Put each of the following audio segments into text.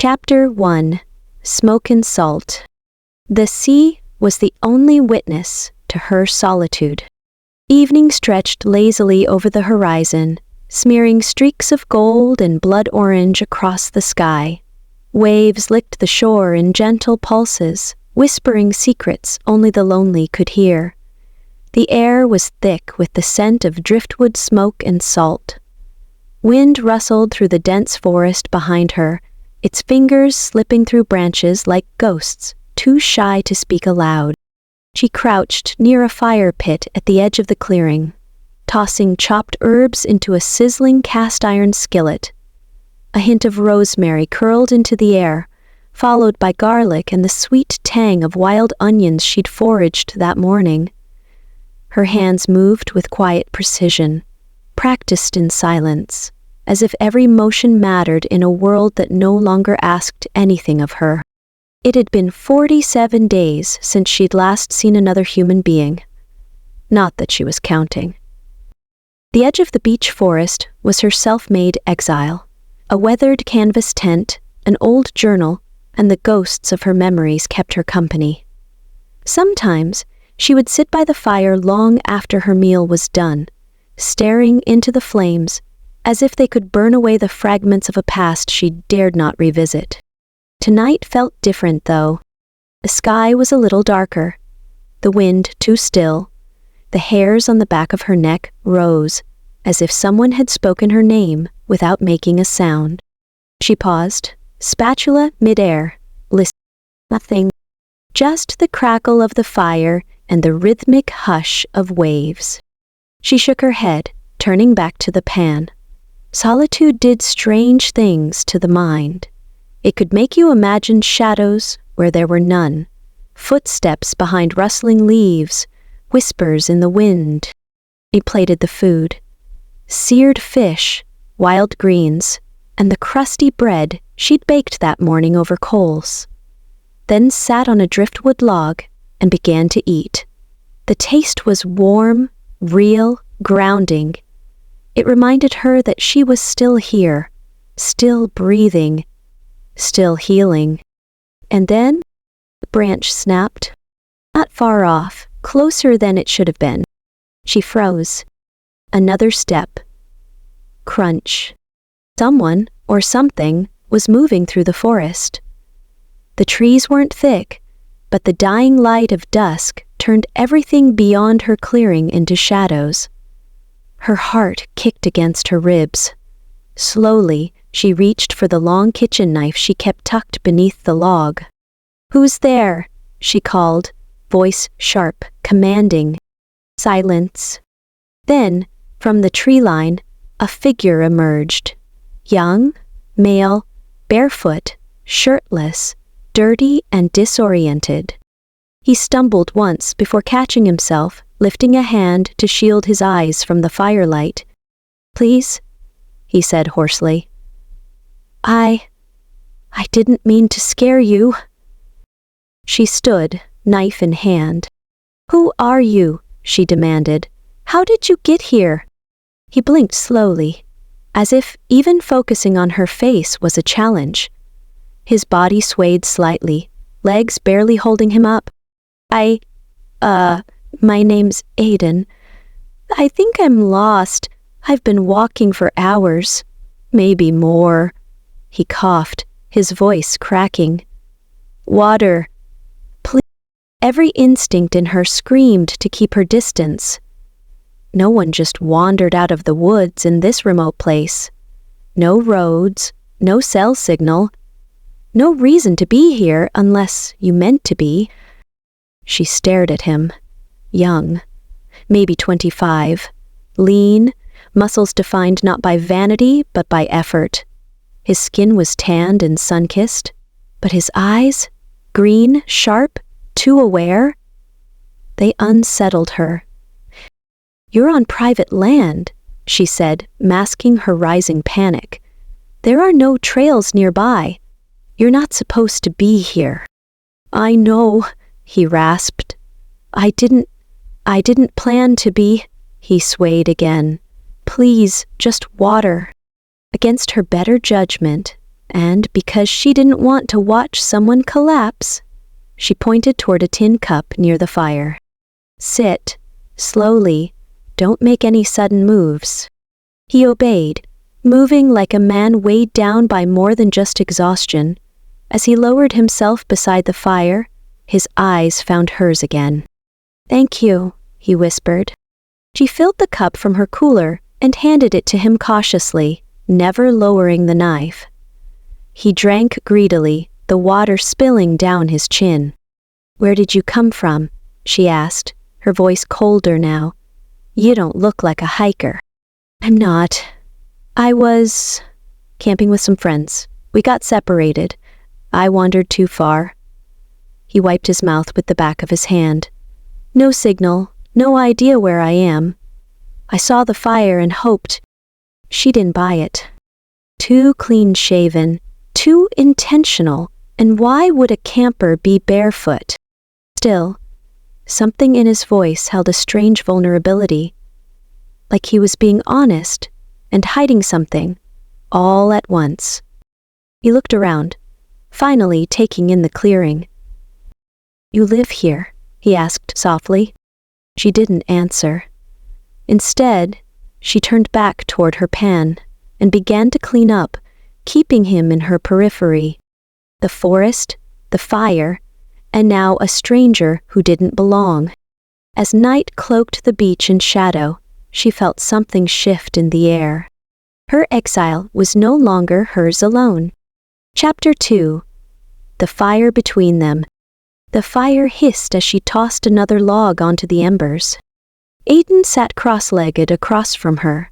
Chapter 1. Smoke and Salt. The sea was the only witness to her solitude. Evening stretched lazily over the horizon, smearing streaks of gold and blood orange across the sky. Waves licked the shore in gentle pulses, whispering secrets only the lonely could hear. The air was thick with the scent of driftwood smoke and salt. Wind rustled through the dense forest behind her, its fingers slipping through branches like ghosts, too shy to speak aloud. She crouched near a fire pit at the edge of the clearing, tossing chopped herbs into a sizzling cast-iron skillet. A hint of rosemary curled into the air, followed by garlic and the sweet tang of wild onions she'd foraged that morning. Her hands moved with quiet precision, practiced in silence, as if every motion mattered in a world that no longer asked anything of her. It had been 47 days since she'd last seen another human being. Not that she was counting. The edge of the beech forest was her self-made exile, a weathered canvas tent, an old journal, and the ghosts of her memories kept her company. Sometimes she would sit by the fire long after her meal was done, staring into the flames, as if they could burn away the fragments of a past she dared not revisit. Tonight felt different, though. The sky was a little darker, the wind too still. The hairs on the back of her neck rose, as if someone had spoken her name without making a sound. She paused, spatula mid-air, listening. Nothing. Just the crackle of the fire and the rhythmic hush of waves. She shook her head, turning back to the pan. Solitude did strange things to the mind. It could make you imagine shadows where there were none, footsteps behind rustling leaves, whispers in the wind. She plated the food. Seared fish, wild greens, and the crusty bread she'd baked that morning over coals. Then sat on a driftwood log and began to eat. The taste was warm, real, grounding. It reminded her that she was still here, still breathing, still healing. And then the branch snapped, not far off, closer than it should have been. She froze. Another step. Crunch. Someone, or something, was moving through the forest. The trees weren't thick, but the dying light of dusk turned everything beyond her clearing into shadows. Her heart kicked against her ribs. Slowly, she reached for the long kitchen knife she kept tucked beneath the log. "Who's there?" she called, voice sharp, commanding. Silence. Then, from the tree line, a figure emerged. Young, male, barefoot, shirtless, dirty and disoriented. He stumbled once before catching himself, lifting a hand to shield his eyes from the firelight. "Please," he said hoarsely. I didn't mean to scare you." She stood, knife in hand. "Who are you?" she demanded. "How did you get here?" He blinked slowly, as if even focusing on her face was a challenge. His body swayed slightly, legs barely holding him up. My name's Aiden. I think I'm lost. I've been walking for hours. Maybe more." He coughed, his voice cracking. "Water. Please." Every instinct in her screamed to keep her distance. No one just wandered out of the woods in this remote place. No roads, no cell signal. No reason to be here unless you meant to be. She stared at him. Young, maybe 25, lean, muscles defined not by vanity but by effort. His skin was tanned and sun-kissed, but his eyes, green, sharp, too aware, they unsettled her. "You're on private land," she said, masking her rising panic. "There are no trails nearby. You're not supposed to be here." "I know," he rasped. I didn't plan to be." He swayed again. "Please, just water." Against her better judgment, and because she didn't want to watch someone collapse, she pointed toward a tin cup near the fire. "Sit, slowly, don't make any sudden moves." He obeyed, moving like a man weighed down by more than just exhaustion. As he lowered himself beside the fire, his eyes found hers again. "Thank you," he whispered. She filled the cup from her cooler and handed it to him cautiously, never lowering the knife. He drank greedily, the water spilling down his chin. "Where did you come from?" she asked, her voice colder now. "You don't look like a hiker." "I'm not. I was camping with some friends. We got separated. I wandered too far." He wiped his mouth with the back of his hand. "No signal, no idea where I am. I saw the fire and hoped." She didn't buy it. Too clean-shaven, too intentional, and why would a camper be barefoot? Still, something in his voice held a strange vulnerability, like he was being honest and hiding something, all at once. He looked around, finally taking in the clearing. "You live here?" he asked softly. She didn't answer. Instead, she turned back toward her pan and began to clean up, keeping him in her periphery. The forest, the fire, and now a stranger who didn't belong. As night cloaked the beach in shadow, she felt something shift in the air. Her exile was no longer hers alone. Chapter 2. The fire between them. The fire hissed as she tossed another log onto the embers. Aiden sat cross-legged across from her,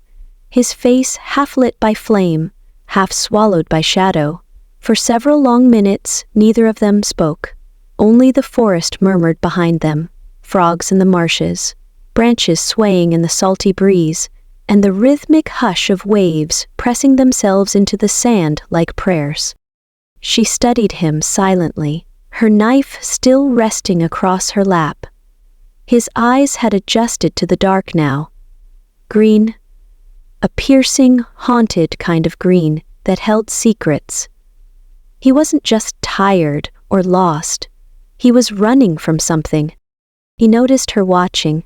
his face half lit by flame, half swallowed by shadow. For several long minutes, neither of them spoke. Only the forest murmured behind them, frogs in the marshes, branches swaying in the salty breeze, and the rhythmic hush of waves pressing themselves into the sand like prayers. She studied him silently, her knife still resting across her lap. His eyes had adjusted to the dark now. Green, a piercing, haunted kind of green that held secrets. He wasn't just tired or lost. He was running from something. He noticed her watching.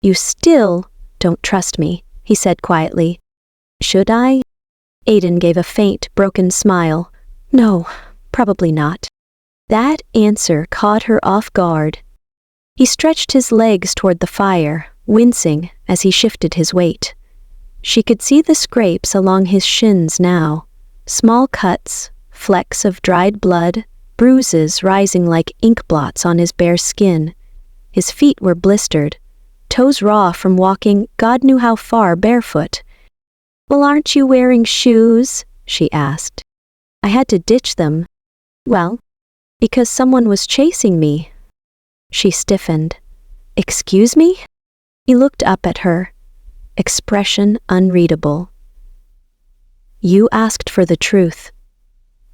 "You still don't trust me," he said quietly. "Should I?" Aiden gave a faint, broken smile. "No, probably not." That answer caught her off guard. He stretched his legs toward the fire, wincing as he shifted his weight. She could see the scrapes along his shins now, small cuts, flecks of dried blood, bruises rising like ink blots on his bare skin. His feet were blistered, toes raw from walking God knew how far barefoot. "Well, aren't you wearing shoes?" she asked. "I had to ditch them." "Well, because someone was chasing me." She stiffened. "Excuse me?" He looked up at her, expression unreadable. "You asked for the truth.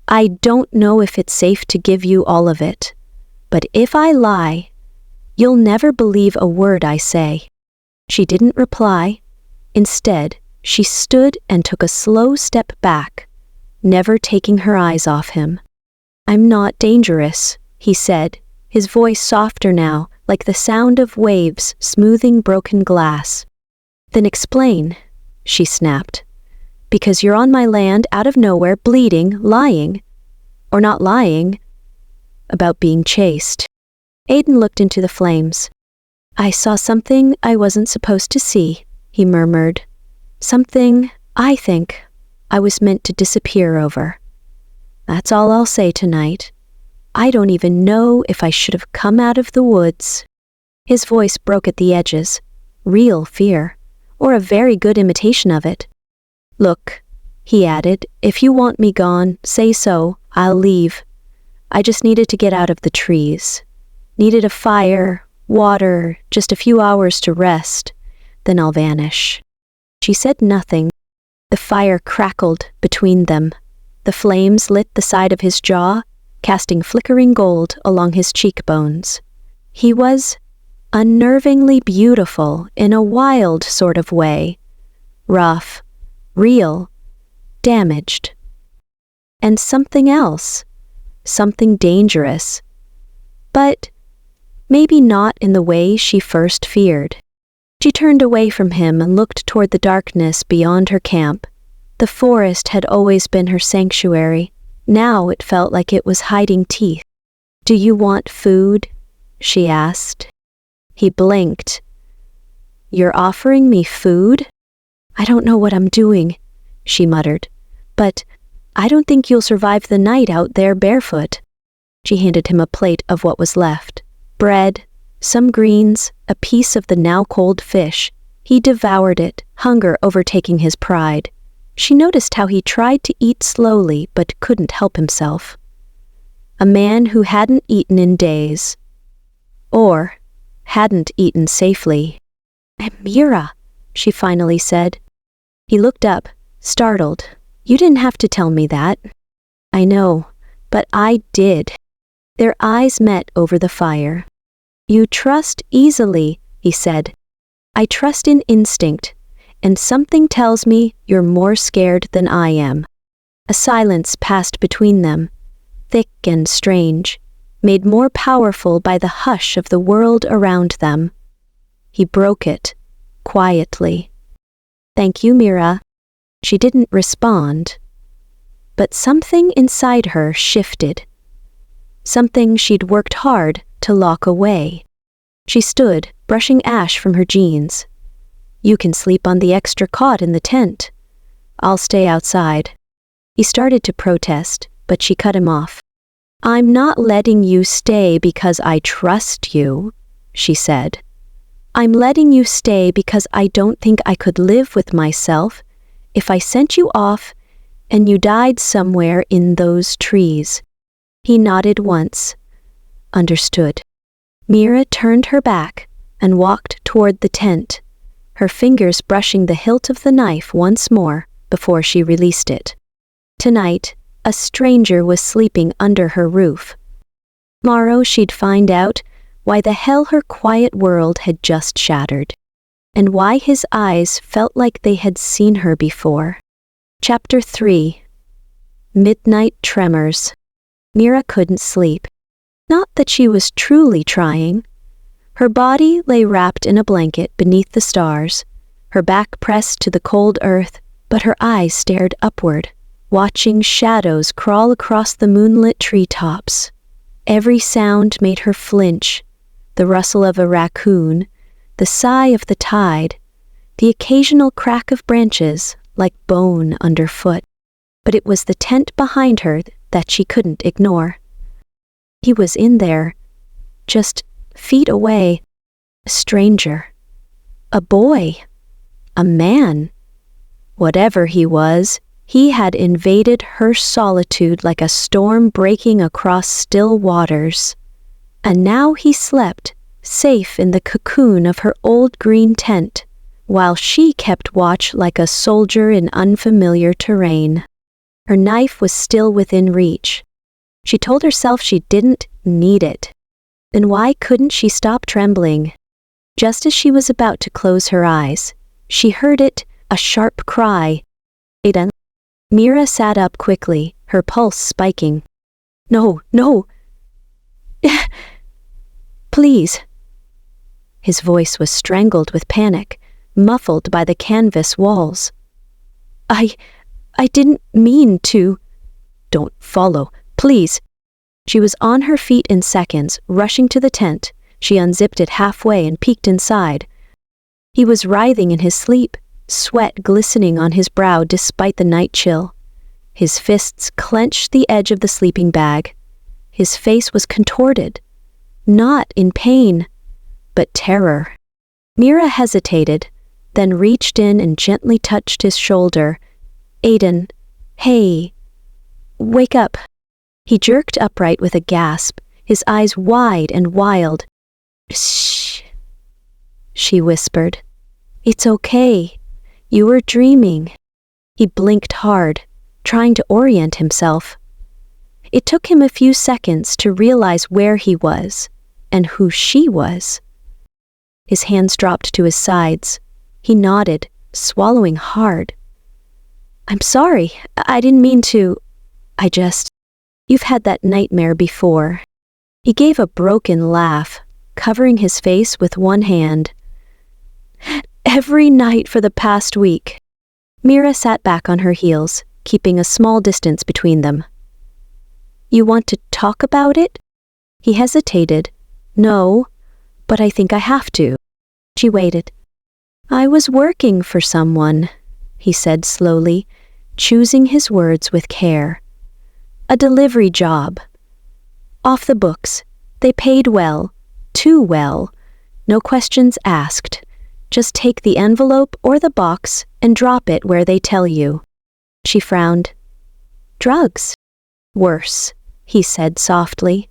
I don't know if it's safe to give you all of it, but if I lie, you'll never believe a word I say." She didn't reply. Instead, she stood and took a slow step back, never taking her eyes off him. "I'm not dangerous," he said, his voice softer now, like the sound of waves smoothing broken glass. "Then explain," she snapped. "Because you're on my land out of nowhere, bleeding, lying, or not lying, about being chased." Aiden looked into the flames. "I saw something I wasn't supposed to see," he murmured. "Something I think I was meant to disappear over. That's all I'll say tonight. I don't even know if I should have come out of the woods." His voice broke at the edges. Real fear, or a very good imitation of it. "Look," he added, "if you want me gone, say so. I'll leave. I just needed to get out of the trees. Needed a fire, water, just a few hours to rest. Then I'll vanish." She said nothing. The fire crackled between them. The flames lit the side of his jaw, casting flickering gold along his cheekbones. He was unnervingly beautiful in a wild sort of way. Rough, real, damaged. and something else, something dangerous. But maybe not in the way she first feared. She turned away from him and looked toward the darkness beyond her camp. The forest had always been her sanctuary. Now it felt like it was hiding teeth. "Do you want food?" she asked. He blinked. "You're offering me food?" "I don't know what I'm doing," she muttered, "but I don't think you'll survive the night out there barefoot." She handed him a plate of what was left. Bread, some greens, a piece of the now cold fish. He devoured it, hunger overtaking his pride. She noticed how he tried to eat slowly but couldn't help himself. A man who hadn't eaten in days. Or hadn't eaten safely. "Mira," she finally said. He looked up, startled. "You didn't have to tell me that." "I know, but I did." Their eyes met over the fire. "You trust easily," he said. "I trust in instinct, and something tells me you're more scared than I am." A silence passed between them, thick and strange, made more powerful by the hush of the world around them. He broke it, quietly. "Thank you, Mira." She didn't respond, but something inside her shifted. Something she'd worked hard to lock away. She stood, brushing ash from her jeans. "You can sleep on the extra cot in the tent. I'll stay outside." He started to protest, but she cut him off. "I'm not letting you stay because I trust you," she said. "I'm letting you stay because I don't think I could live with myself if I sent you off and you died somewhere in those trees." He nodded once. Understood. Mira turned her back and walked toward the tent, her fingers brushing the hilt of the knife once more before she released it. Tonight, a stranger was sleeping under her roof. Tomorrow she'd find out why the hell her quiet world had just shattered, and why his eyes felt like they had seen her before. Chapter 3. Midnight Tremors. Mira couldn't sleep. Not that she was truly trying. Her body lay wrapped in a blanket beneath the stars, her back pressed to the cold earth, but her eyes stared upward, watching shadows crawl across the moonlit treetops. Every sound made her flinch, the rustle of a raccoon, the sigh of the tide, the occasional crack of branches like bone underfoot. But it was the tent behind her that she couldn't ignore. He was in there, just feet away. A stranger. A boy. A man. Whatever he was, he had invaded her solitude like a storm breaking across still waters. And now he slept, safe in the cocoon of her old green tent, while she kept watch like a soldier in unfamiliar terrain. Her knife was still within reach. She told herself she didn't need it. Then why couldn't she stop trembling? Just as she was about to close her eyes, she heard it, a sharp cry. "Aiden." Mira sat up quickly, her pulse spiking. "No, no. Please." His voice was strangled with panic, muffled by the canvas walls. I didn't mean to." "Don't follow, please." She was on her feet in seconds, rushing to the tent. She unzipped it halfway and peeked inside. He was writhing in his sleep, sweat glistening on his brow despite the night chill. His fists clenched the edge of the sleeping bag. His face was contorted, not in pain, but terror. Mira hesitated, then reached in and gently touched his shoulder. "Aiden, hey, wake up." He jerked upright with a gasp, his eyes wide and wild. "Shh," she whispered. "It's okay. You were dreaming." He blinked hard, trying to orient himself. It took him a few seconds to realize where he was and who she was. His hands dropped to his sides. He nodded, swallowing hard. "I'm sorry. I didn't mean to. You've had that nightmare before." He gave a broken laugh, covering his face with one hand. "Every night for the past week." Mira sat back on her heels, keeping a small distance between them. "You want to talk about it?" He hesitated. "No, but I think I have to." She waited. "I was working for someone," he said slowly, choosing his words with care. "A delivery job. Off the books. They paid well. Too well. No questions asked. Just take the envelope or the box and drop it where they tell you." She frowned. "Drugs." "Worse," he said softly.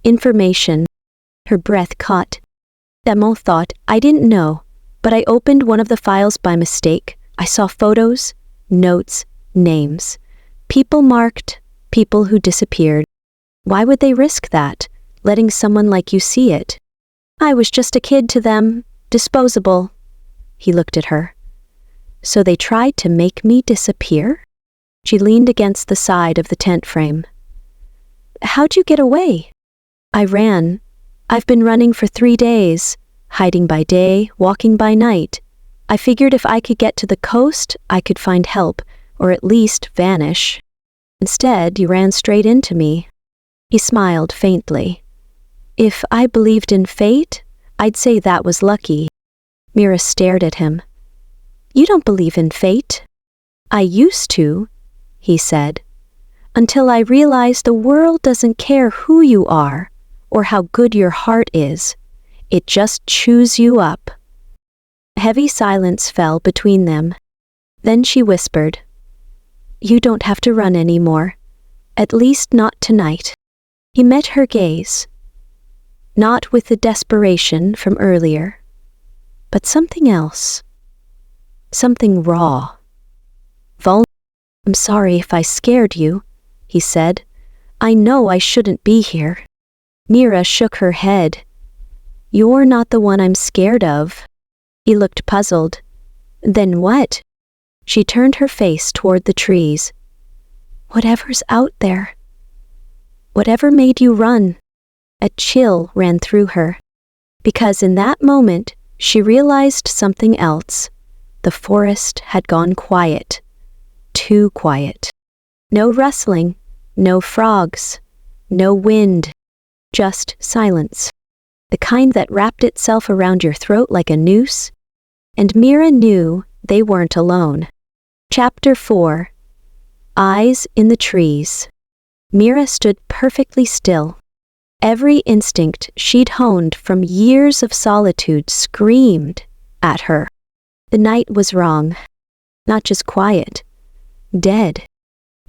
"Information." Her breath caught. Demo thought, "I didn't know, but I opened one of the files by mistake. I saw photos, notes, names. People marked, people who disappeared. Why would they risk that, letting someone like you see it? I was just a kid to them, disposable." He looked at her. "So they tried to make me disappear?" She leaned against the side of the tent frame. "How'd you get away?" "I ran. I've been running for 3 days, hiding by day, walking by night. I figured if I could get to the coast, I could find help, or at least vanish. Instead, you ran straight into me." He smiled faintly. "If I believed in fate, I'd say that was lucky." Mira stared at him. "You don't believe in fate." "I used to," he said, "until I realized the world doesn't care who you are or how good your heart is. It just chews you up." A heavy silence fell between them. Then she whispered, "You don't have to run anymore. At least not tonight." He met her gaze. Not with the desperation from earlier, but something else. Something raw. "I'm sorry if I scared you," he said. "I know I shouldn't be here." Mira shook her head. "You're not the one I'm scared of." He looked puzzled. "Then what?" She turned her face toward the trees. "Whatever's out there. Whatever made you run." A chill ran through her, because in that moment she realized something else. The forest had gone quiet. Too quiet. No rustling, no frogs, no wind. Just silence. The kind that wrapped itself around your throat like a noose. And Mira knew they weren't alone. Chapter 4. Eyes in the Trees. Mira stood perfectly still. Every instinct she'd honed from years of solitude screamed at her. The night was wrong. Not just quiet. Dead.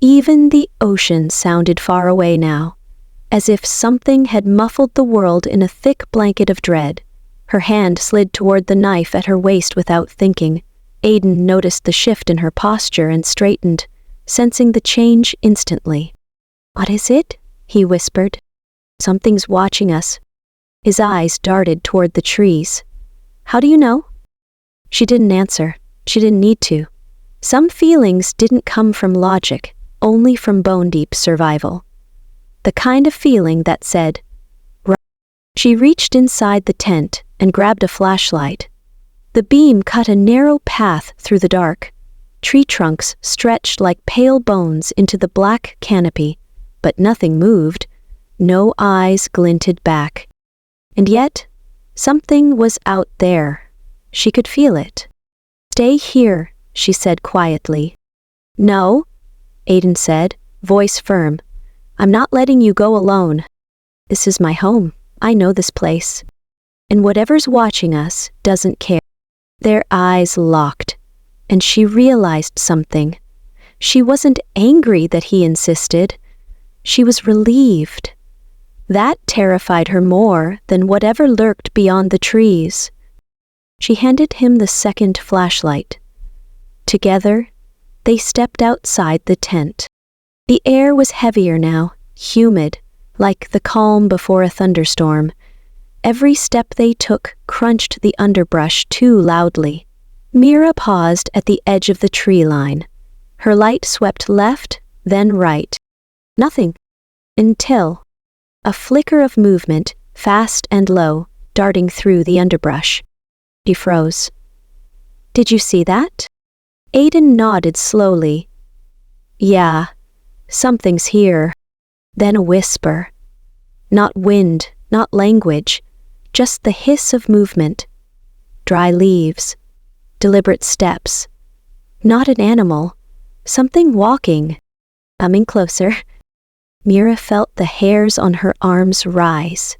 Even the ocean sounded far away now, as if something had muffled the world in a thick blanket of dread. Her hand slid toward the knife at her waist without thinking. Aiden noticed the shift in her posture and straightened, sensing the change instantly. "What is it?" he whispered. "Something's watching us." His eyes darted toward the trees. "How do you know?" She didn't answer. She didn't need to. Some feelings didn't come from logic, only from bone-deep survival. The kind of feeling that said, "Run." She reached inside the tent and grabbed a flashlight. The beam cut a narrow path through the dark. Tree trunks stretched like pale bones into the black canopy, but nothing moved. No eyes glinted back. And yet, something was out there. She could feel it. "Stay here," she said quietly. "No," Aiden said, voice firm. "I'm not letting you go alone. This is my home. I know this place. And whatever's watching us doesn't care." Their eyes locked, and she realized something. She wasn't angry that he insisted. She was relieved. That terrified her more than whatever lurked beyond the trees. She handed him the second flashlight. Together, they stepped outside the tent. The air was heavier now, humid, like the calm before a thunderstorm. Every step they took crunched the underbrush too loudly. Mira paused at the edge of the tree line. Her light swept left, then right, Nothing. Until a flicker of movement, fast and low, darting through the underbrush. She froze. Did you see that? Aiden nodded slowly. Yeah, something's here. Then a whisper. Not wind, not language, just the hiss of movement. Dry leaves, deliberate steps. Not an animal, something walking. Coming closer. Mira felt the hairs on her arms rise.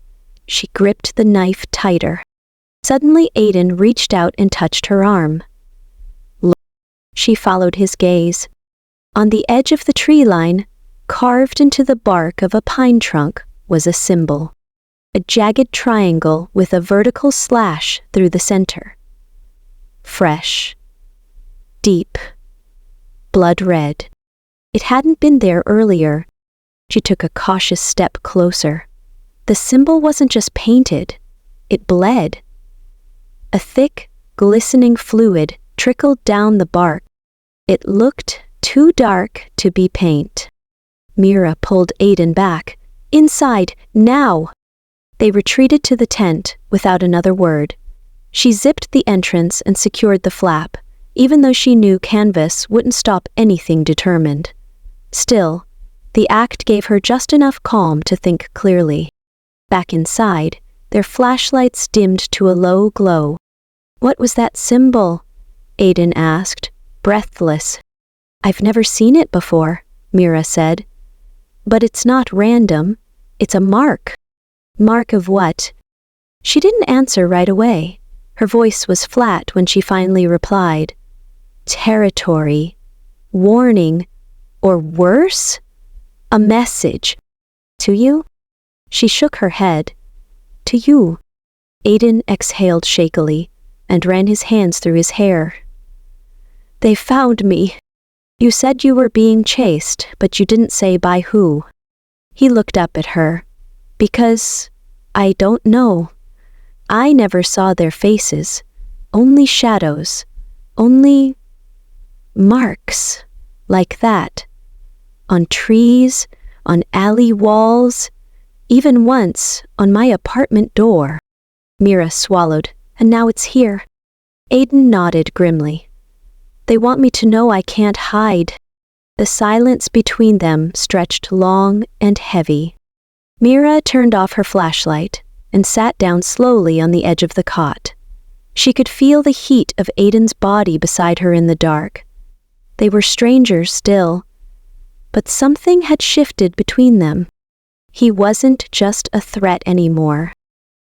She gripped the knife tighter. Suddenly Aiden reached out and touched her arm. Look. She followed his gaze. On the edge of the tree line, carved into the bark of a pine trunk, was a symbol. A jagged triangle with a vertical slash through the center. Fresh. Deep. Blood red. It hadn't been there earlier. She took a cautious step closer. The symbol wasn't just painted. It bled. A thick, glistening fluid trickled down the bark. It looked too dark to be paint. Mira pulled Aiden back. Inside, now! They retreated to the tent without another word. She zipped the entrance and secured the flap, even though she knew canvas wouldn't stop anything determined. Still, the act gave her just enough calm to think clearly. Back inside, their flashlights dimmed to a low glow. What was that symbol? Aiden asked, breathless. I've never seen it before, Mira said. But it's not random. It's a mark. Mark of what? She didn't answer right away. Her voice was flat when she finally replied. Territory. Warning. Or worse? A message. To you? She shook her head. To you. Aiden exhaled shakily and ran his hands through his hair. They found me. You said you were being chased, but you didn't say by who. He looked up at her. Because I don't know. I never saw their faces. Only shadows. Only marks. Like that. On trees, on alley walls, even once on my apartment door. Mira swallowed, and now it's here. Aiden nodded grimly. They want me to know I can't hide. The silence between them stretched long and heavy. Mira turned off her flashlight and sat down slowly on the edge of the cot. She could feel the heat of Aiden's body beside her in the dark. They were strangers still, but something had shifted between them. He wasn't just a threat anymore.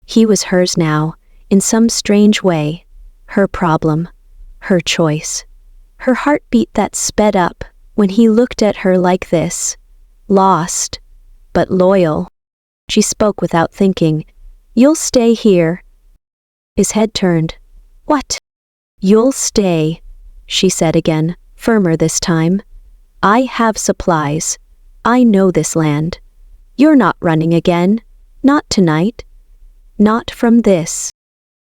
He was hers now, in some strange way. Her problem, her choice. Her heartbeat that sped up when he looked at her like this, lost, but loyal. She spoke without thinking. You'll stay here. His head turned. What? You'll stay, she said again, firmer this time. I have supplies. I know this land. You're not running again. Not tonight. Not from this.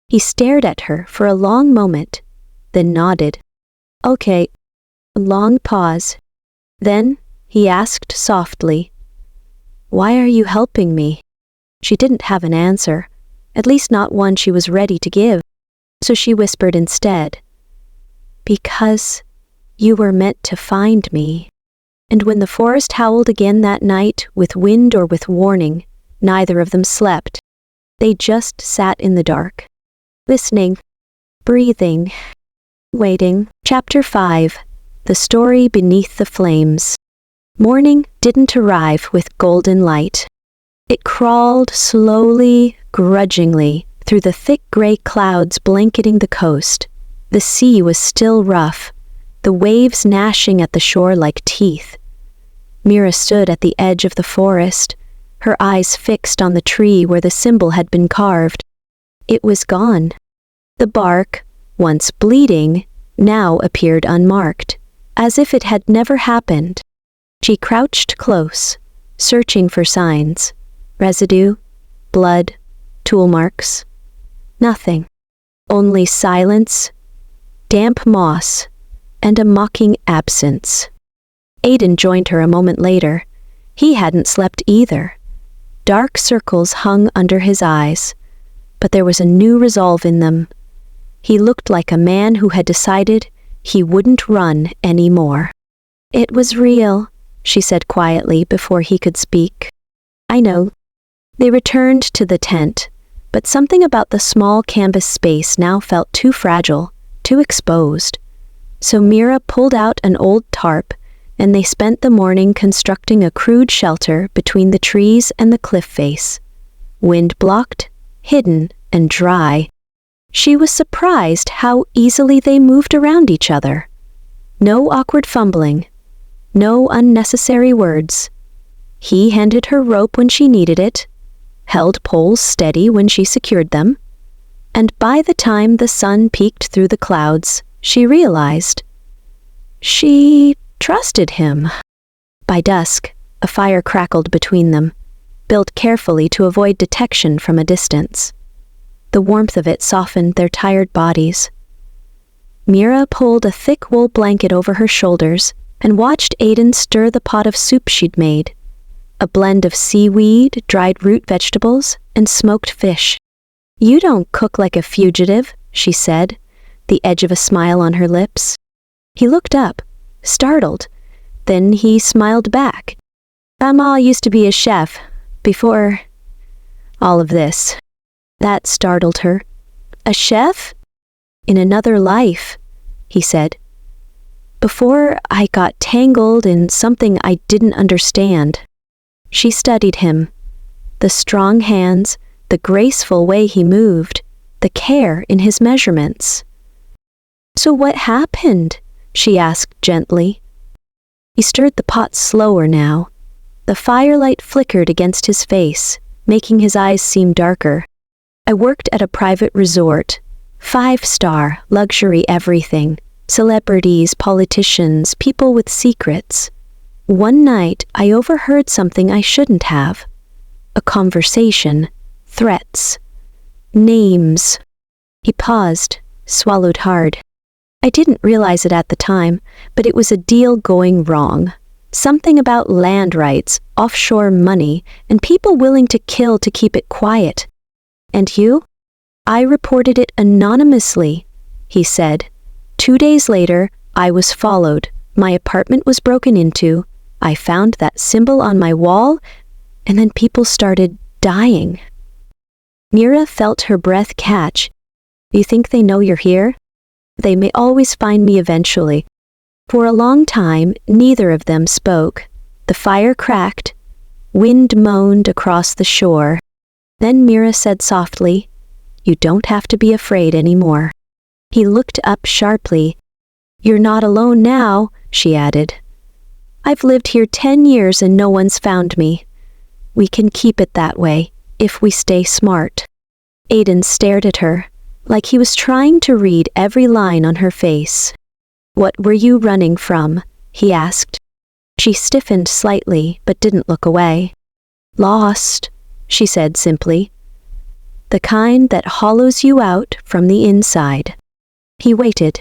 He stared at her for a long moment, then nodded. Okay. A long pause. Then he asked softly, Why are you helping me? She didn't have an answer, at least not one she was ready to give, so she whispered instead, Because you were meant to find me. And when the forest howled again that night, with wind or with warning, neither of them slept. They just sat in the dark, listening, breathing, waiting. Chapter 5. The Story Beneath the Flames. Morning didn't arrive with golden light. It crawled slowly, grudgingly, through the thick gray clouds blanketing the coast. The sea was still rough, the waves gnashing at the shore like teeth. Mira stood at the edge of the forest, her eyes fixed on the tree where the symbol had been carved. It was gone. The bark, once bleeding, now appeared unmarked, as if it had never happened. She crouched close, searching for signs. Residue, blood, tool marks. Nothing. Only silence, damp moss, and a mocking absence. Aiden joined her a moment later. He hadn't slept either. Dark circles hung under his eyes, but there was a new resolve in them. He looked like a man who had decided he wouldn't run anymore. "It was real," she said quietly before he could speak. "I know." They returned to the tent, but something about the small canvas space now felt too fragile, too exposed. So Mira pulled out an old tarp, and they spent the morning constructing a crude shelter between the trees and the cliff face. Wind-blocked, hidden, and dry. She was surprised how easily they moved around each other. No awkward fumbling. No unnecessary words. He handed her rope when she needed it, held poles steady when she secured them, and by the time the sun peeked through the clouds, she realized she trusted him. By dusk, a fire crackled between them, built carefully to avoid detection from a distance. The warmth of it softened their tired bodies. Mira pulled a thick wool blanket over her shoulders and watched Aiden stir the pot of soup she'd made, a blend of seaweed, dried root vegetables, and smoked fish. "You don't cook like a fugitive," she said, the edge of a smile on her lips. He looked up, startled. Then he smiled back. "Grandma used to be a chef, before all of this." That startled her. "A chef?" "In another life," he said. "Before I got tangled in something I didn't understand." She studied him. The strong hands, the graceful way he moved, the care in his measurements. "So what happened?" she asked gently. He stirred the pot slower now. The firelight flickered against his face, making his eyes seem darker. "I worked at a private resort. 5-star, luxury everything. Celebrities, politicians, people with secrets. One night, I overheard something I shouldn't have. A conversation. Threats. Names." He paused, swallowed hard. "I didn't realize it at the time, but it was a deal going wrong. Something about land rights, offshore money, and people willing to kill to keep it quiet. And you?" "I reported it anonymously," he said. 2 days later, I was followed. My apartment was broken into. I found that symbol on my wall, and then people started dying." Mira felt her breath catch. "You think they know you're here?" "They may always find me eventually." For a long time, neither of them spoke. The fire cracked. Wind moaned across the shore. Then Mira said softly, "You don't have to be afraid anymore." He looked up sharply. "You're not alone now," she added. "I've lived here 10 years and no one's found me. We can keep it that way, if we stay smart." Aiden stared at her, like he was trying to read every line on her face. "What were you running from?" he asked. She stiffened slightly, but didn't look away. "Lost," she said simply. "The kind that hollows you out from the inside." He waited.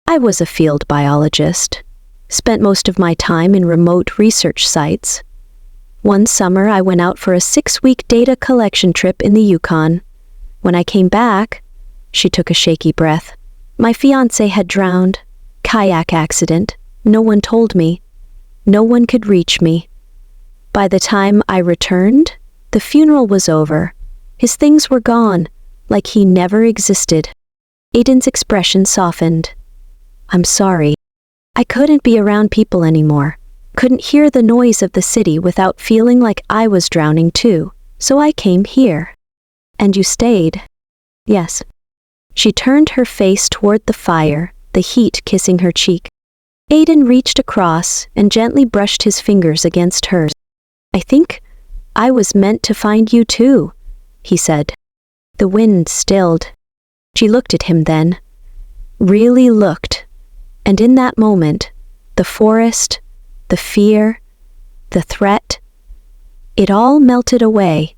"I was a field biologist. Spent most of my time in remote research sites. One summer I went out for a 6-week data collection trip in the Yukon. When I came back," she took a shaky breath, "my fiancé had drowned. Kayak accident. No one told me. No one could reach me. By the time I returned, the funeral was over. His things were gone, like he never existed." Aiden's expression softened. "I'm sorry. I couldn't be around people anymore. Couldn't hear the noise of the city without feeling like I was drowning too, so I came here." "And you stayed?" "Yes." She turned her face toward the fire, the heat kissing her cheek. Aiden reached across and gently brushed his fingers against hers. "I think I was meant to find you too," he said. The wind stilled. She looked at him then. Really looked. And in that moment, the forest, the fear, the threat, it all melted away.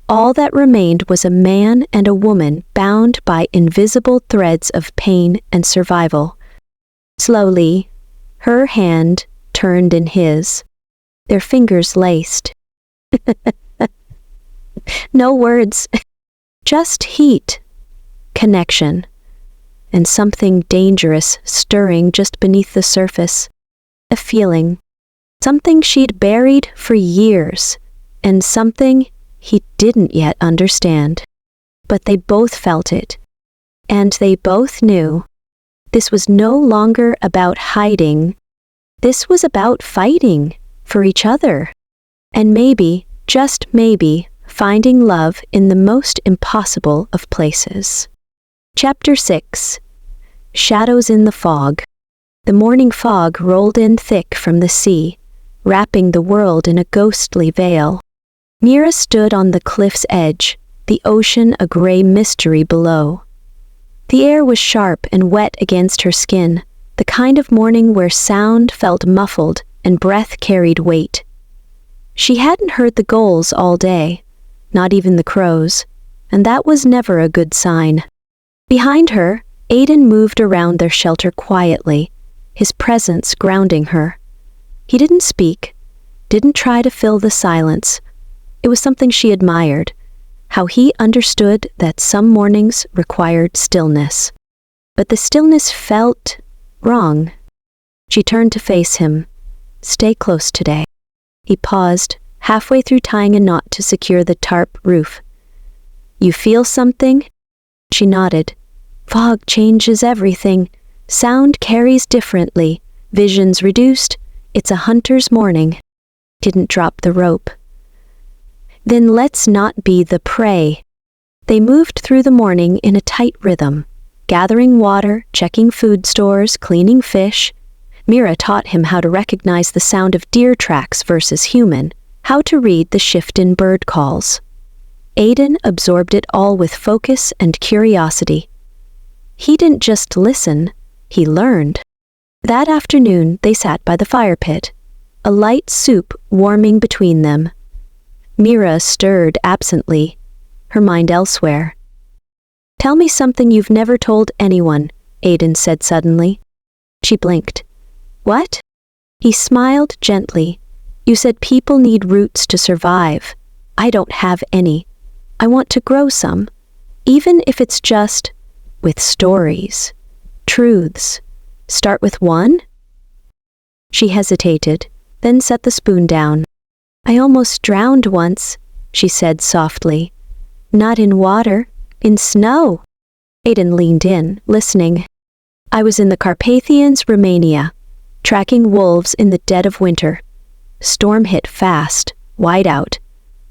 All that remained was a man and a woman bound by invisible threads of pain and survival. Slowly, her hand turned in his. their fingers laced. No words, just heat, connection, and something dangerous stirring just beneath the surface. A feeling, something she'd buried for years, and something he didn't yet understand. But they both felt it, and they both knew. This was no longer about hiding. This was about fighting for each other. And maybe, just maybe, finding love in the most impossible of places. Chapter 6. Shadows in the Fog. The morning fog rolled in thick from the sea, wrapping the world in a ghostly veil. Mira stood on the cliff's edge, the ocean a gray mystery below. The air was sharp and wet against her skin, the kind of morning where sound felt muffled and breath carried weight. She hadn't heard the gulls all day, not even the crows, and that was never a good sign. Behind her, Aiden moved around their shelter quietly, his presence grounding her. He didn't speak, didn't try to fill the silence. It was something she admired, how he understood that some mornings required stillness. But the stillness felt wrong. She turned to face him. "Stay close today." He paused, halfway through tying a knot to secure the tarp roof. "You feel something?" She nodded. "Fog changes everything. Sound carries differently. Vision's reduced. It's a hunter's morning." Didn't drop the rope. "Then let's not be the prey." They moved through the morning in a tight rhythm, gathering water, checking food stores, cleaning fish. Mira taught him how to recognize the sound of deer tracks versus human, how to read the shift in bird calls. Aiden absorbed it all with focus and curiosity. He didn't just listen, he learned. That afternoon they sat by the fire pit, a light soup warming between them. Mira stirred absently, her mind elsewhere. "Tell me something you've never told anyone," Aiden said suddenly. She blinked. "What?" He smiled gently. "You said people need roots to survive. I don't have any. I want to grow some, even if it's just with stories, truths. Start with one?" She hesitated, then set the spoon down. "I almost drowned once," she said softly. "Not in water, in snow." Aiden leaned in, listening. "I was in the Carpathians, Romania, tracking wolves in the dead of winter. Storm hit fast, wide out.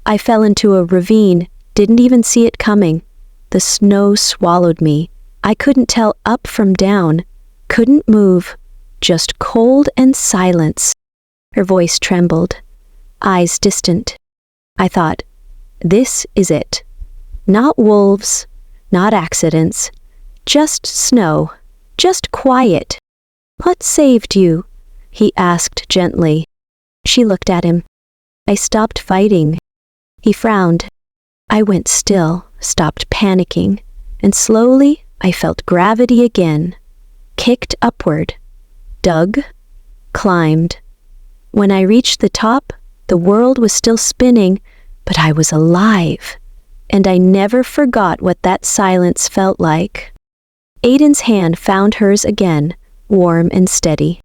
I fell into a ravine, didn't even see it coming. The snow swallowed me. I couldn't tell up from down, couldn't move, just cold and silence." Her voice trembled, eyes distant. I thought, this is it. Not wolves, not accidents, just snow, just quiet. "What saved you?" he asked gently. She looked at him. "I stopped fighting." He frowned. "I went still, stopped panicking, and slowly I felt gravity again. Kicked upward, dug, climbed. When I reached the top, the world was still spinning, but I was alive, and I never forgot what that silence felt like." Aiden's hand found hers again, warm and steady.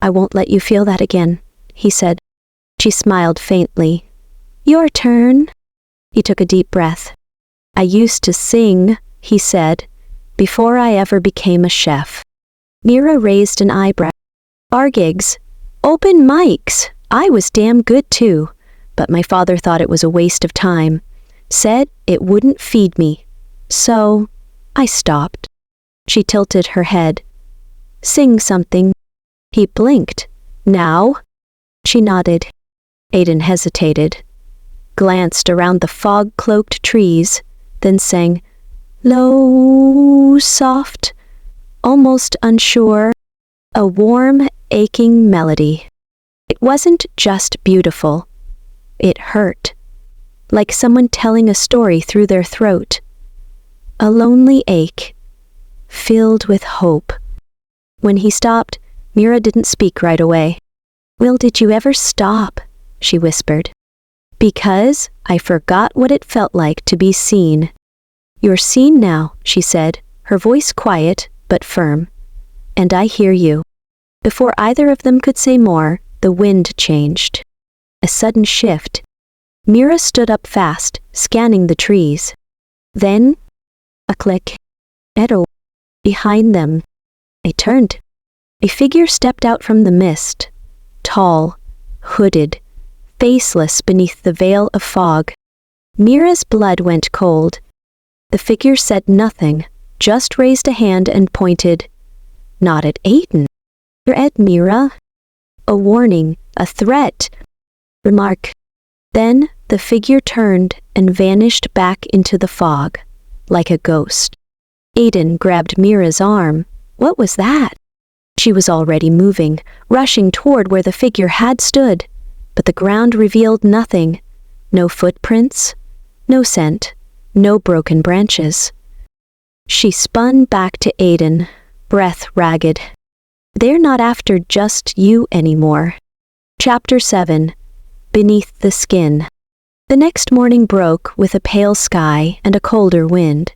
"I won't let you feel that again," he said. She smiled faintly. "Your turn." He took a deep breath. "I used to sing," he said, "before I ever became a chef." Mira raised an eyebrow. "Bar gigs, open mics. I was damn good too, but my father thought it was a waste of time. Said it wouldn't feed me. So I stopped." She tilted her head. "Sing something." He blinked. "Now?" She nodded. Aiden hesitated, glanced around the fog-cloaked trees, then sang, low, soft, almost unsure, a warm, aching melody. It wasn't just beautiful. It hurt, like someone telling a story through their throat. A lonely ache, filled with hope. When he stopped, Mira didn't speak right away. "Will, did you ever stop?" she whispered. Because I forgot what it felt like to be seen. You're seen now, she said, her voice quiet but firm. And I hear you. Before either of them could say more, the wind changed. A sudden shift. Mira stood up fast, scanning the trees. Then, a click. Edo. Behind them. They turned. A figure stepped out from the mist. Tall, hooded, faceless beneath the veil of fog. Mira's blood went cold. The figure said nothing, just raised a hand and pointed. Not at Aiden. You're at Mira. A warning, a threat. Remark. Then the figure turned and vanished back into the fog, like a ghost. Aiden grabbed Mira's arm. What was that? She was already moving, rushing toward where the figure had stood, but the ground revealed nothing. No footprints, no scent, no broken branches. She spun back to Aiden, breath ragged. They're not after just you anymore. Chapter 7. Beneath the Skin. The next morning broke with a pale sky and a colder wind.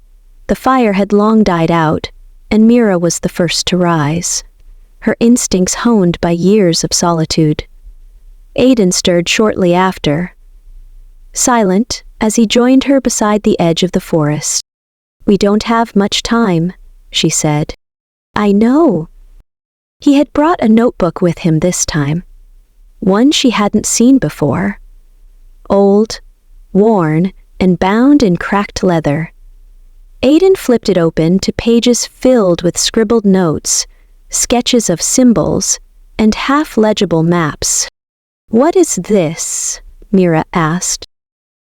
The fire had long died out, and Mira was the first to rise, her instincts honed by years of solitude. Aiden stirred shortly after, silent as he joined her beside the edge of the forest. We don't have much time, she said. I know. He had brought a notebook with him this time, one she hadn't seen before. Old, worn, and bound in cracked leather. Aiden flipped it open to pages filled with scribbled notes, sketches of symbols, and half-legible maps. What is this? Mira asked.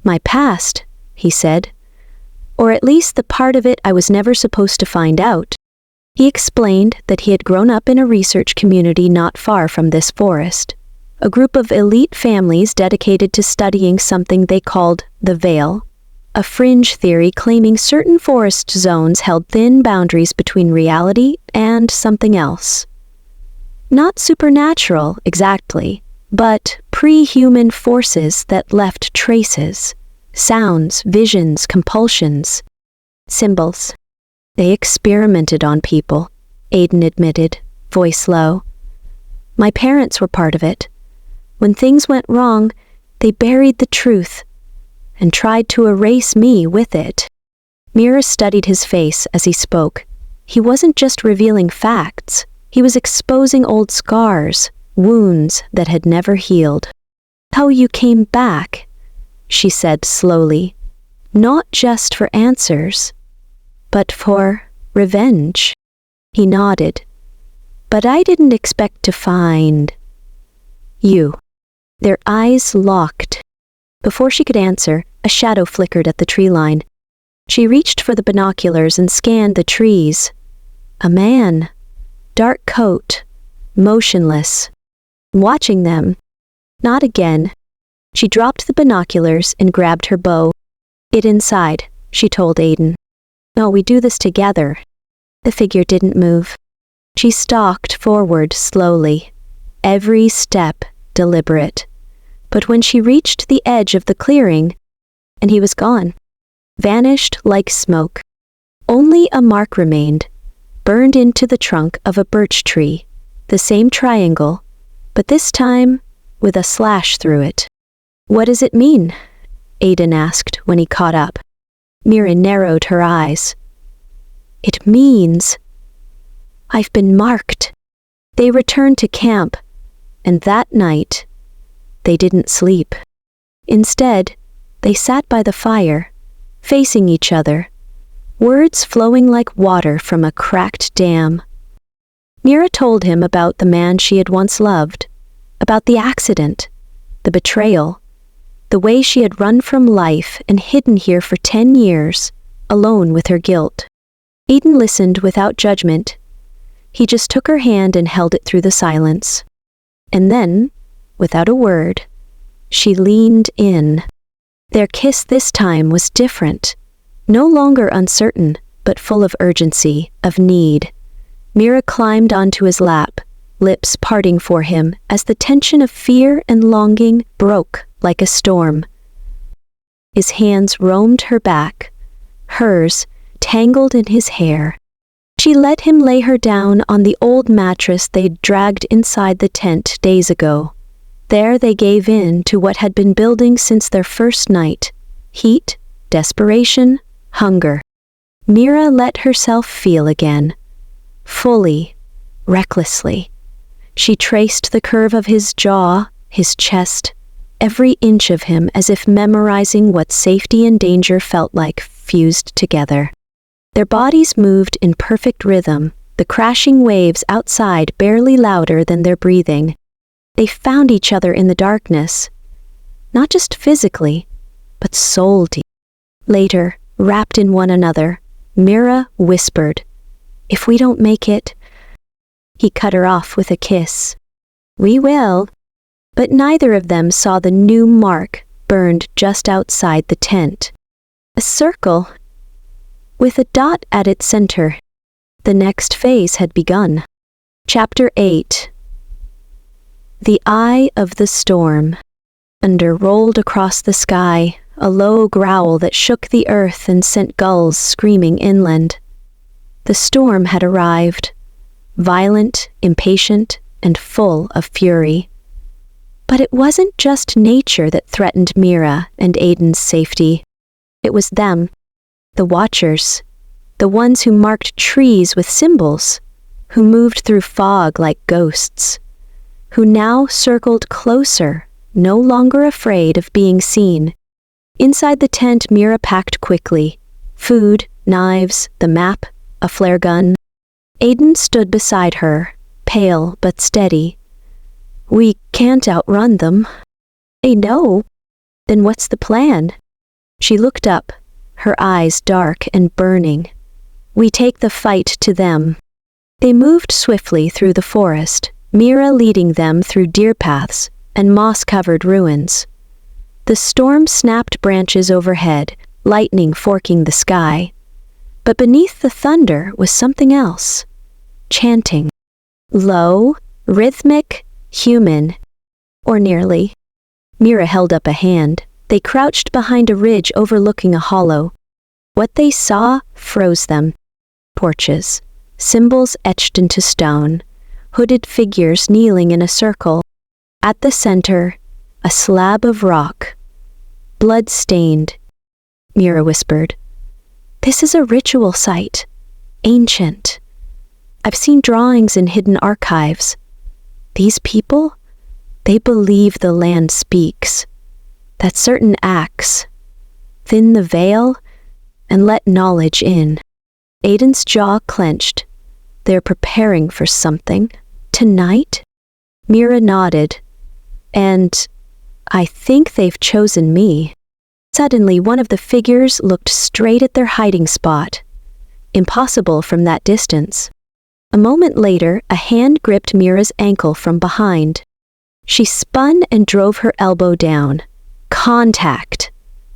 My past, he said. Or at least the part of it I was never supposed to find out. He explained that he had grown up in a research community not far from this forest, a group of elite families dedicated to studying something they called the Veil, a fringe theory claiming certain forest zones held thin boundaries between reality and something else. Not supernatural, exactly, but pre-human forces that left traces, sounds, visions, compulsions, symbols. They experimented on people, Aiden admitted, voice low. My parents were part of it. When things went wrong, they buried the truth and tried to erase me with it. Mira studied his face as he spoke. He wasn't just revealing facts. He was exposing old scars, wounds that had never healed. How you came back, she said slowly. Not just for answers, but for revenge. He nodded. But I didn't expect to find you. Their eyes locked. Before she could answer, a shadow flickered at the tree line. She reached for the binoculars and scanned the trees. A man, dark coat, motionless, watching them. Not again. She dropped the binoculars and grabbed her bow. It inside, she told Aiden. No, we do this together. The figure didn't move. She stalked forward slowly, every step deliberate. But when she reached the edge of the clearing, and he was gone, vanished like smoke. Only a mark remained, burned into the trunk of a birch tree, the same triangle, but this time with a slash through it. What does it mean? Aiden asked when he caught up. Mira narrowed her eyes. It means I've been marked. They returned to camp, and that night, they didn't sleep. Instead, they sat by the fire, facing each other, words flowing like water from a cracked dam. Mira told him about the man she had once loved, about the accident, the betrayal, the way she had run from life and hidden here for 10 years, alone with her guilt. Aiden listened without judgment. He just took her hand and held it through the silence. And then, without a word, she leaned in. Their kiss this time was different, no longer uncertain, but full of urgency, of need. Mira climbed onto his lap, lips parting for him as the tension of fear and longing broke like a storm. His hands roamed her back, hers tangled in his hair. She let him lay her down on the old mattress they'd dragged inside the tent days ago. There they gave in to what had been building since their first night: heat, desperation, hunger. Mira let herself feel again. Fully, recklessly. She traced the curve of his jaw, his chest, every inch of him, as if memorizing what safety and danger felt like fused together. Their bodies moved in perfect rhythm, the crashing waves outside barely louder than their breathing. They found each other in the darkness, not just physically, but soul deep. Later, wrapped in one another, Mira whispered, "If we don't make it..." He cut her off with a kiss. "We will." But neither of them saw the new mark burned just outside the tent. A circle, with a dot at its center. The next phase had begun. Chapter 8. The Eye of the Storm. Thunder rolled across the sky, a low growl that shook the earth and sent gulls screaming inland. The storm had arrived, violent, impatient, and full of fury. But it wasn't just nature that threatened Mira and Aiden's safety. It was them, the Watchers, the ones who marked trees with symbols, who moved through fog like ghosts, who now circled closer, no longer afraid of being seen. Inside the tent, Mira packed quickly: food, knives, the map, a flare gun. Aiden stood beside her, pale but steady. "We can't outrun them." "They know." "Then what's the plan?" She looked up, her eyes dark and burning. "We take the fight to them." They moved swiftly through the forest, Mira leading them through deer paths and moss-covered ruins. The storm snapped branches overhead, lightning forking the sky. But beneath the thunder was something else. Chanting. Low, rhythmic, human. Or nearly. Mira held up a hand. They crouched behind a ridge overlooking a hollow. What they saw froze them. Torches, symbols etched into stone, hooded figures kneeling in a circle. At the center, a slab of rock, blood-stained. Mira whispered, "This is a ritual site, ancient. I've seen drawings in hidden archives. These people, they believe the land speaks, that certain acts thin the veil and let knowledge in." Aiden's jaw clenched. They're preparing for something. Tonight? Mira nodded. "And I think they've chosen me." Suddenly, one of the figures looked straight at their hiding spot. Impossible from that distance. A moment later, a hand gripped Mira's ankle from behind. She spun and drove her elbow down. Contact!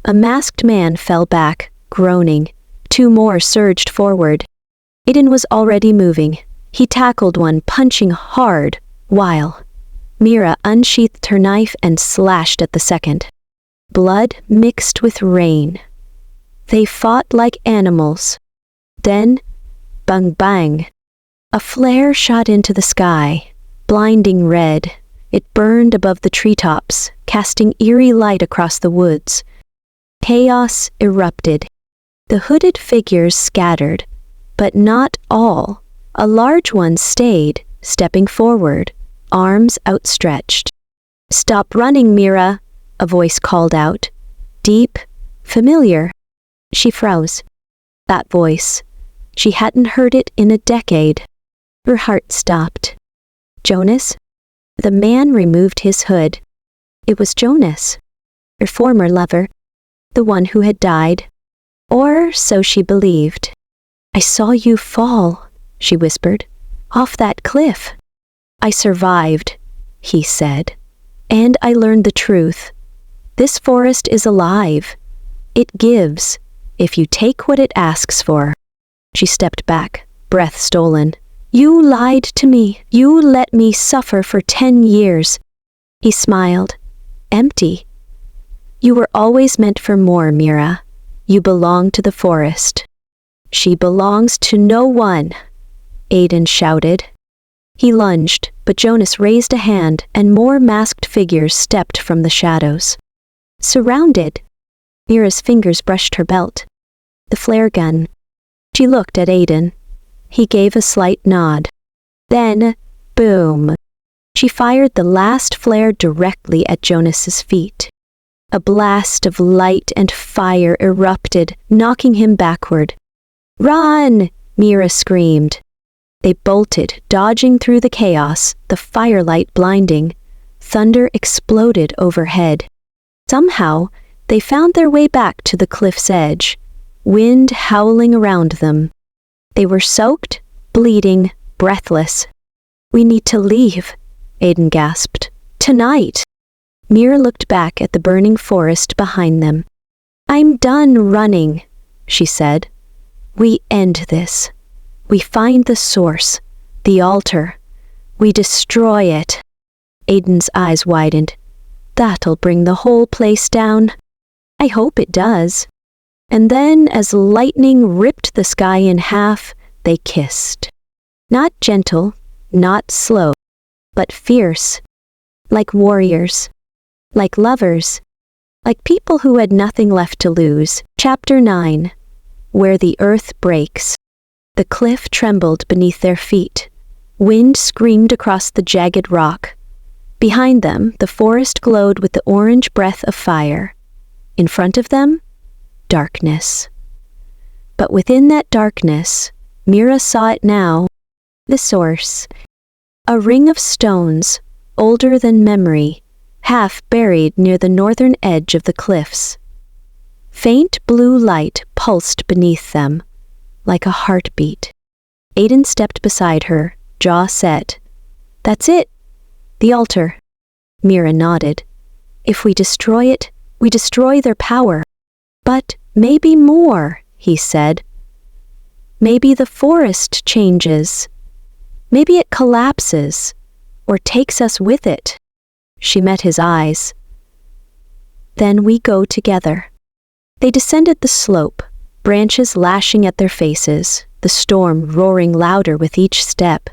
A masked man fell back, groaning. Two more surged forward. Aiden was already moving. He tackled one, punching hard, while Mira unsheathed her knife and slashed at the second. Blood mixed with rain. They fought like animals. Then, bang bang. A flare shot into the sky, blinding red. It burned above the treetops, casting eerie light across the woods. Chaos erupted. The hooded figures scattered, but not all. A large one stayed, stepping forward, arms outstretched. "Stop running, Mira," a voice called out. Deep, familiar. She froze. That voice. She hadn't heard it in a decade. Her heart stopped. "Jonas?" The man removed his hood. It was Jonas, her former lover, the one who had died. Or so she believed. "I saw you fall," she whispered, "off that cliff." "I survived," he said, "and I learned the truth. This forest is alive. It gives, if you take what it asks for." She stepped back, breath stolen. You lied to me. You let me suffer for 10 years. He smiled, empty. You were always meant for more, Mira. You belong to the forest. She belongs to no one, Aiden shouted. He lunged, but Jonas raised a hand and more masked figures stepped from the shadows. Surrounded, Mira's fingers brushed her belt. The flare gun. She looked at Aiden. He gave a slight nod. Then, boom. She fired the last flare directly at Jonas's feet. A blast of light and fire erupted, knocking him backward. Run! Mira screamed. They bolted, dodging through the chaos, the firelight blinding. Thunder exploded overhead. Somehow, they found their way back to the cliff's edge, wind howling around them. They were soaked, bleeding, breathless. We need to leave, Aiden gasped. Tonight. Mira looked back at the burning forest behind them. I'm done running, she said. We end this. We find the source, the altar. We destroy it. Aiden's eyes widened. That'll bring the whole place down. I hope it does. And then, as lightning ripped the sky in half, they kissed. Not gentle, not slow, but fierce. Like warriors. Like lovers. Like people who had nothing left to lose. Chapter 9. Where the earth breaks. The cliff trembled beneath their feet. Wind screamed across the jagged rock. Behind them, the forest glowed with the orange breath of fire. In front of them, darkness. But within that darkness, Mira saw it now, the source. A ring of stones, older than memory, half buried near the northern edge of the cliffs. Faint blue light pulsed beneath them, like a heartbeat. Aiden stepped beside her, jaw set. That's it. The altar. Mira nodded. If we destroy it, we destroy their power. But maybe more, he said. Maybe the forest changes. Maybe it collapses, or takes us with it. She met his eyes. Then we go together. They descended the slope, branches lashing at their faces, the storm roaring louder with each step.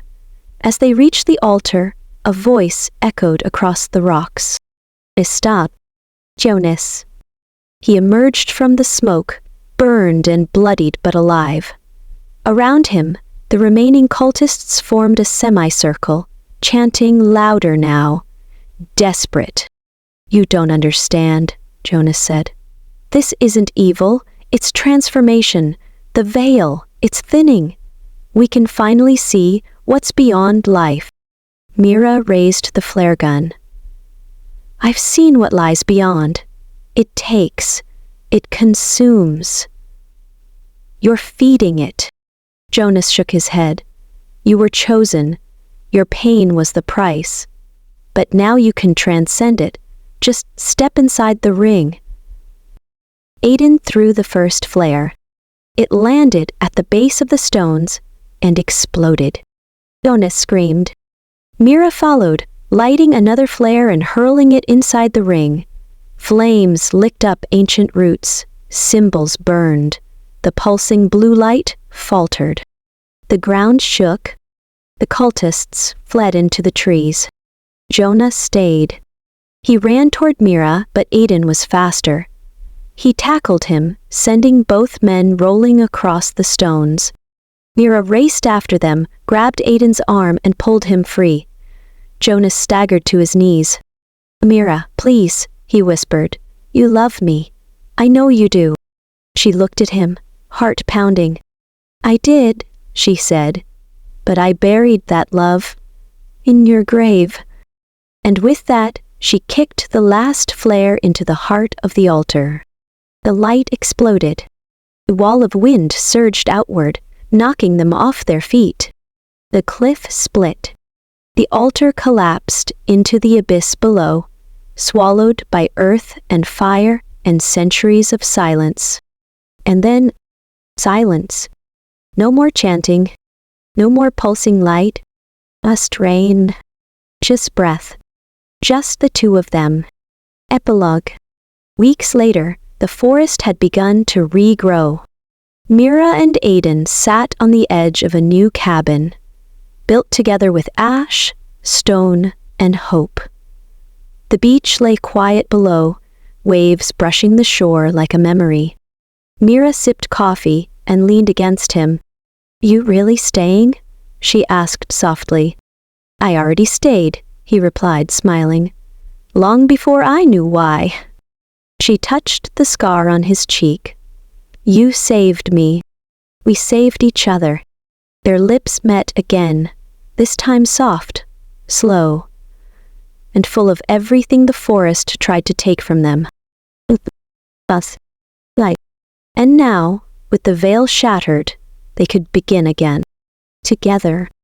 As they reached the altar, a voice echoed across the rocks. Stop, Jonas. He emerged from the smoke, burned and bloodied but alive. Around him, the remaining cultists formed a semicircle, chanting louder now. Desperate. You don't understand, Jonas said. This isn't evil, it's transformation. The veil, it's thinning. We can finally see what's beyond life. Mira raised the flare gun. I've seen what lies beyond. It takes. It consumes. You're feeding it. Jonas shook his head. You were chosen. Your pain was the price. But now you can transcend it. Just step inside the ring. Aiden threw the first flare. It landed at the base of the stones and exploded. Jonas screamed. Mira followed, lighting another flare and hurling it inside the ring. Flames licked up ancient roots. Symbols burned. The pulsing blue light faltered. The ground shook. The cultists fled into the trees. Jonas stayed. He ran toward Mira, but Aiden was faster. He tackled him, sending both men rolling across the stones. Mira raced after them, grabbed Aiden's arm and pulled him free. Jonas staggered to his knees. Mira, please, he whispered. You love me. I know you do. She looked at him, heart pounding. I did, she said, but I buried that love in your grave. And with that, she kicked the last flare into the heart of the altar. The light exploded. A wall of wind surged outward, knocking them off their feet. The cliff split. The altar collapsed into the abyss below, swallowed by earth and fire and centuries of silence. And then, silence. No more chanting. No more pulsing light, just rain, just breath. Just the two of them. Epilogue. Weeks later, the forest had begun to regrow. Mira and Aidan sat on the edge of a new cabin, built together with ash, stone, and hope. The beach lay quiet below, waves brushing the shore like a memory. Mira sipped coffee and leaned against him. "You really staying?" she asked softly. "I already stayed," he replied, smiling. "Long before I knew why." She touched the scar on his cheek. "You saved me. We saved each other." Their lips met again, this time soft, slow, and full of everything the forest tried to take from them. Life. And now, with the veil shattered, they could begin again. Together.